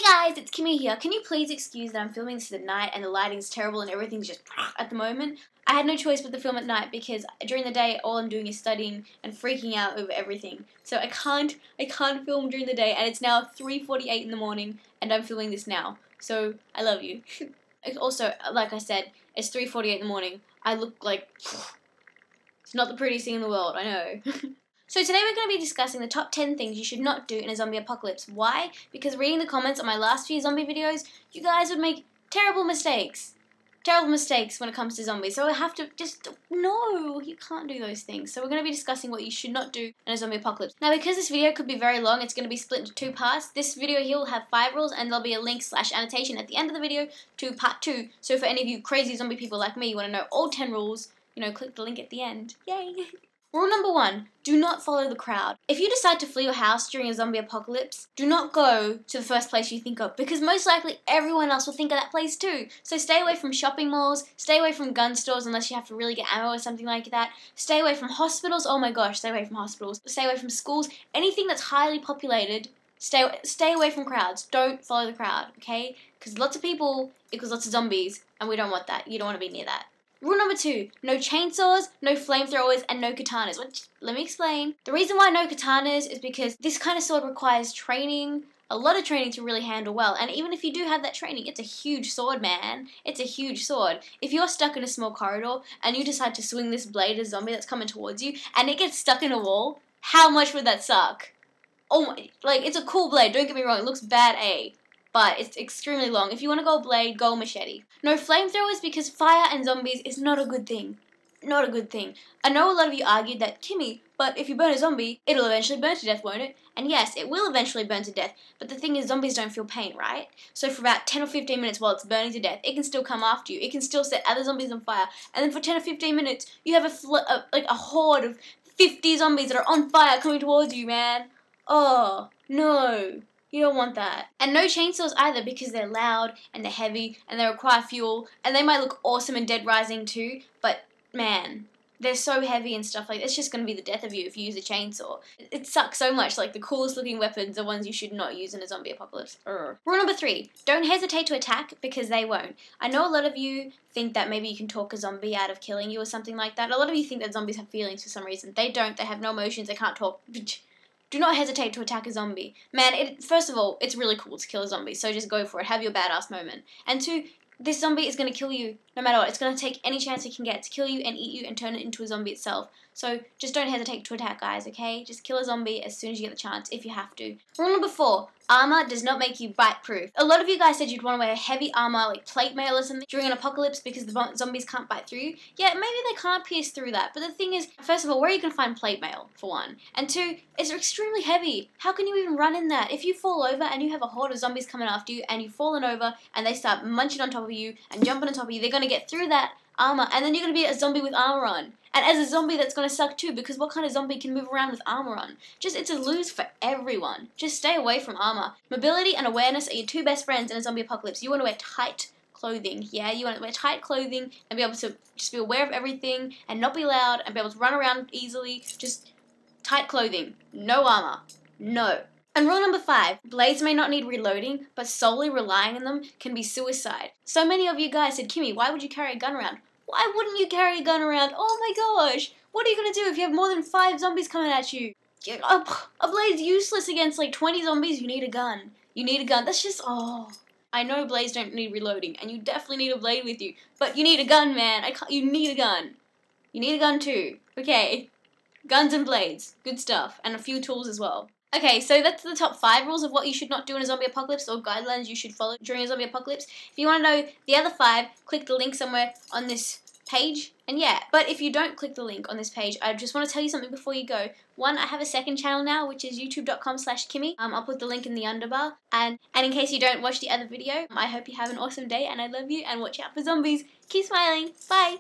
Hey guys, it's Kimmy here. Can you please excuse that I'm filming this at night and the lighting's terrible and everything's just at the moment? I had no choice but to film at night because during the day all I'm doing is studying and freaking out over everything. So I can't film during the day, and it's now 3:48 in the morning and I'm filming this now. So I love you. Also, like I said, it's 3:48 in the morning. I look like it's not the prettiest thing in the world, I know. So today we're going to be discussing the top 10 things you should not do in a zombie apocalypse. Why? Because reading the comments on my last few zombie videos, you guys would make terrible mistakes. Terrible mistakes when it comes to zombies. So I have to no, you can't do those things. So we're going to be discussing what you should not do in a zombie apocalypse. Now, because this video could be very long, it's going to be split into 2 parts. This video here will have 5 rules, and there'll be a link / annotation at the end of the video to part 2. So for any of you crazy zombie people like me who want to know all 10 rules, you know, click the link at the end. Yay! Rule number 1, do not follow the crowd. If you decide to flee your house during a zombie apocalypse, do not go to the first place you think of, because most likely everyone else will think of that place too. So stay away from shopping malls, stay away from gun stores unless you have to really get ammo or something like that. Stay away from hospitals, oh my gosh, stay away from hospitals. Stay away from schools, anything that's highly populated. Stay away from crowds. Don't follow the crowd, okay? Because lots of people equals lots of zombies, and we don't want that. You don't want to be near that. Rule number 2, no chainsaws, no flamethrowers, and no katanas. Which, let me explain. The reason why no katanas is because this kind of sword requires training, a lot of training to really handle well. And even if you do have that training, it's a huge sword, man. It's a huge sword. If you're stuck in a small corridor and you decide to swing this blade at a zombie that's coming towards you and it gets stuck in a wall, how much would that suck? Oh my, like, it's a cool blade, don't get me wrong, it looks bad, but it's extremely long. If you want to go blade, go machete. No flamethrowers, because fire and zombies is not a good thing. Not a good thing. I know a lot of you argued that, Kimmy, but if you burn a zombie, it'll eventually burn to death, won't it? And yes, it will eventually burn to death, but the thing is, zombies don't feel pain, right? So for about 10 or 15 minutes while it's burning to death, it can still come after you. It can still set other zombies on fire, and then for 10 or 15 minutes, you have a horde of 50 zombies that are on fire coming towards you, man. Oh, no. You don't want that. And no chainsaws either, because they're loud and they're heavy and they require fuel, and they might look awesome in Dead Rising too, but man, they're so heavy and stuff like that. It's just going to be the death of you if you use a chainsaw. It sucks so much. Like, the coolest looking weapons are ones you should not use in a zombie apocalypse. Rule number 3, don't hesitate to attack, because they won't. I know a lot of you think that maybe you can talk a zombie out of killing you or something like that. A lot of you think that zombies have feelings for some reason. They don't. They have no emotions. They can't talk. Do not hesitate to attack a zombie. Man, first of all, it's really cool to kill a zombie, so just go for it. Have your badass moment. And 2, this zombie is going to kill you no matter what. It's going to take any chance it can get to kill you and eat you and turn it into a zombie itself. So just don't hesitate to attack, guys, okay? Just kill a zombie as soon as you get the chance, if you have to. Rule number 4, armor does not make you bite-proof. A lot of you guys said you'd want to wear heavy armor, like plate mail or something, during an apocalypse because the zombies can't bite through you. Yeah, maybe they can't pierce through that, but the thing is, first of all, where are you going to find plate mail, for one? And 2, it's extremely heavy. How can you even run in that? If you fall over and you have a horde of zombies coming after you and you've fallen over and they start munching on top of you and jumping on top of you, they're going to get through that armor, and then you're going to be a zombie with armor on. And as a zombie, that's going to suck too, because what kind of zombie can move around with armor on? It's a lose for everyone. Just stay away from armor. Mobility and awareness are your 2 best friends in a zombie apocalypse. You want to wear tight clothing, yeah? You want to wear tight clothing and be able to just be aware of everything and not be loud and be able to run around easily. Just tight clothing. No armor. No. And rule number 5, blades may not need reloading, but solely relying on them can be suicide. So many of you guys said, Kimmy, why would you carry a gun around? Why wouldn't you carry a gun around? Oh my gosh! What are you going to do if you have more than 5 zombies coming at you? A blade's useless against like 20 zombies. You need a gun. You need a gun. That's just, oh. I know blades don't need reloading, and you definitely need a blade with you. But you need a gun, man. You need a gun. You need a gun too. Okay. Guns and blades. Good stuff. And a few tools as well. Okay, so that's the top 5 rules of what you should not do in a zombie apocalypse, or guidelines you should follow during a zombie apocalypse. If you want to know the other 5, click the link somewhere on this page. And yeah, but if you don't click the link on this page, I just want to tell you something before you go. 1, I have a second channel now, which is youtube.com/Kimmy. I'll put the link in the underbar. And in case you don't watch the other video, I hope you have an awesome day, and I love you, and watch out for zombies. Keep smiling. Bye.